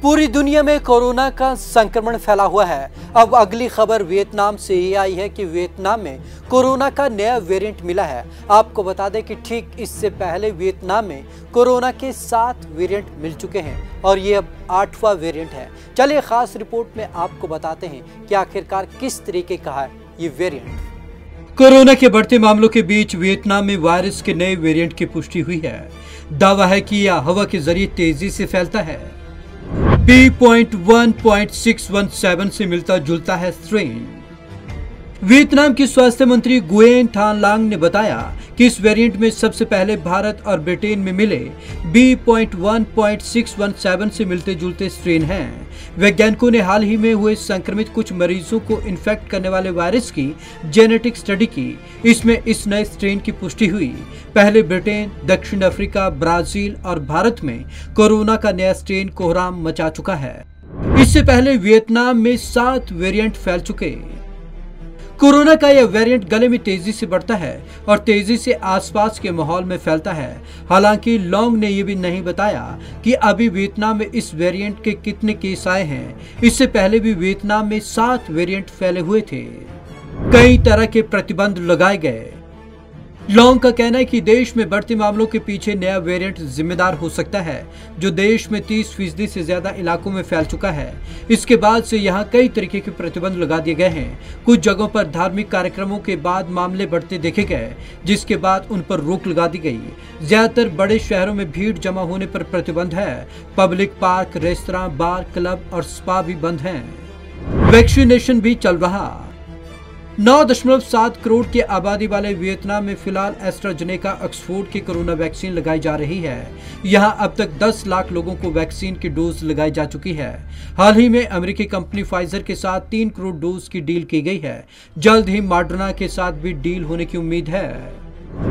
पूरी दुनिया में कोरोना का संक्रमण फैला हुआ है। अब अगली खबर वियतनाम से ये आई है कि वियतनाम में कोरोना का नया वेरिएंट मिला है। आपको बता दें कि ठीक इससे पहले वियतनाम में कोरोना के 7 वेरिएंट मिल चुके हैं और ये अब 8वां वेरिएंट है। चलिए खास रिपोर्ट में आपको बताते हैं कि आखिरकार किस तरीके का है ये वेरिएंट। कोरोना के बढ़ते मामलों के बीच वियतनाम में वायरस के नए वेरिएंट की पुष्टि हुई है। दावा है कि यह हवा के जरिए तेजी से फैलता है। B.1.617 से मिलता जुलता है स्ट्रेन। वियतनाम की स्वास्थ्य मंत्री गुएन थान लांग ने बताया कि इस वेरिएंट में सबसे पहले भारत और ब्रिटेन में मिले B.1.617 से मिलते जुलते स्ट्रेन हैं। वैज्ञानिकों ने हाल ही में हुए संक्रमित कुछ मरीजों को इन्फेक्ट करने वाले वायरस की जेनेटिक स्टडी की। इसमें इस नए स्ट्रेन की पुष्टि हुई। पहले ब्रिटेन, दक्षिण अफ्रीका, ब्राजील और भारत में कोरोना का नया स्ट्रेन कोहराम मचा चुका है। इससे पहले वियतनाम में 7 वेरिएंट फैल चुके। कोरोना का यह वेरिएंट गले में तेजी से बढ़ता है और तेजी से आसपास के माहौल में फैलता है। हालांकि लॉन्ग ने यह भी नहीं बताया कि अभी वियतनाम में इस वेरिएंट के कितने केस आए हैं। इससे पहले भी वियतनाम में 7 वेरिएंट फैले हुए थे। कई तरह के प्रतिबंध लगाए गए। लॉन्ग का कहना है कि देश में बढ़ते मामलों के पीछे नया वेरिएंट जिम्मेदार हो सकता है, जो देश में 30% से ज्यादा इलाकों में फैल चुका है। इसके बाद से यहाँ कई तरीके के प्रतिबंध लगा दिए गए हैं। कुछ जगहों पर धार्मिक कार्यक्रमों के बाद मामले बढ़ते देखे गए, जिसके बाद उन पर रोक लगा दी गई। ज्यादातर बड़े शहरों में भीड़ जमा होने पर प्रतिबंध है। पब्लिक पार्क, रेस्तरां, बार, क्लब और स्पा भी बंद हैं। वैक्सीनेशन भी चल रहा। 9.7 करोड़ की आबादी वाले वियतनाम में फिलहाल एस्ट्राजेनेका ऑक्सफोर्ड की कोरोना वैक्सीन लगाई जा रही है। यहां अब तक 10 लाख लोगों को वैक्सीन की डोज लगाई जा चुकी है। हाल ही में अमेरिकी कंपनी फाइजर के साथ 3 करोड़ डोज की डील की गई है। जल्द ही मॉडर्ना के साथ भी डील होने की उम्मीद है।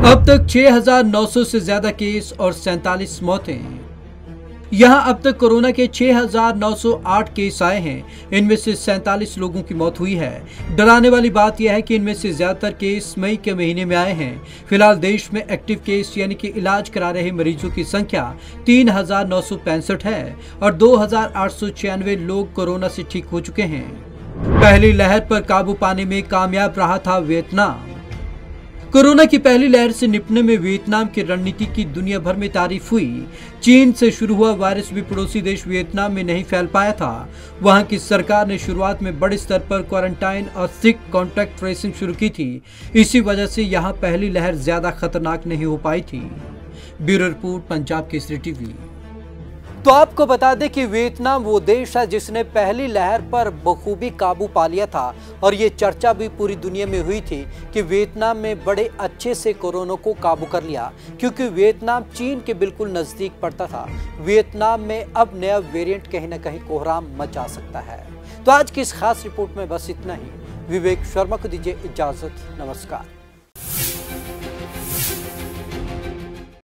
अब तक 6,900 से ज्यादा केस और 47 मौतें। यहां अब तक कोरोना के 6,908 केस आए हैं। इनमें से 47 लोगों की मौत हुई है। डराने वाली बात यह है कि इनमें से ज्यादातर केस मई के महीने में आए हैं। फिलहाल देश में एक्टिव केस यानी कि इलाज करा रहे मरीजों की संख्या 3,965 है और 2,896 लोग कोरोना से ठीक हो चुके हैं। पहली लहर पर काबू पाने में कामयाब रहा था वियतनाम। कोरोना की पहली लहर से निपटने में वियतनाम की रणनीति की दुनिया भर में तारीफ हुई। चीन से शुरू हुआ वायरस भी पड़ोसी देश वियतनाम में नहीं फैल पाया था। वहां की सरकार ने शुरुआत में बड़े स्तर पर क्वारंटाइन और स्ट्रिक्ट कॉन्टैक्ट ट्रेसिंग शुरू की थी। इसी वजह से यहां पहली लहर ज्यादा खतरनाक नहीं हो पाई थी। Bureau report, Punjab Kesari TV. तो आपको बता दें कि वियतनाम वो देश है जिसने पहली लहर पर बखूबी काबू पा लिया था और ये चर्चा भी पूरी दुनिया में हुई थी कि वियतनाम में बड़े अच्छे से कोरोना को काबू कर लिया, क्योंकि वियतनाम चीन के बिल्कुल नज़दीक पड़ता था। वियतनाम में अब नया वेरिएंट कहीं ना कहीं कोहराम मचा सकता है। तो आज की इस खास रिपोर्ट में बस इतना ही। विवेक शर्मा को दीजिए इजाज़त। नमस्कार।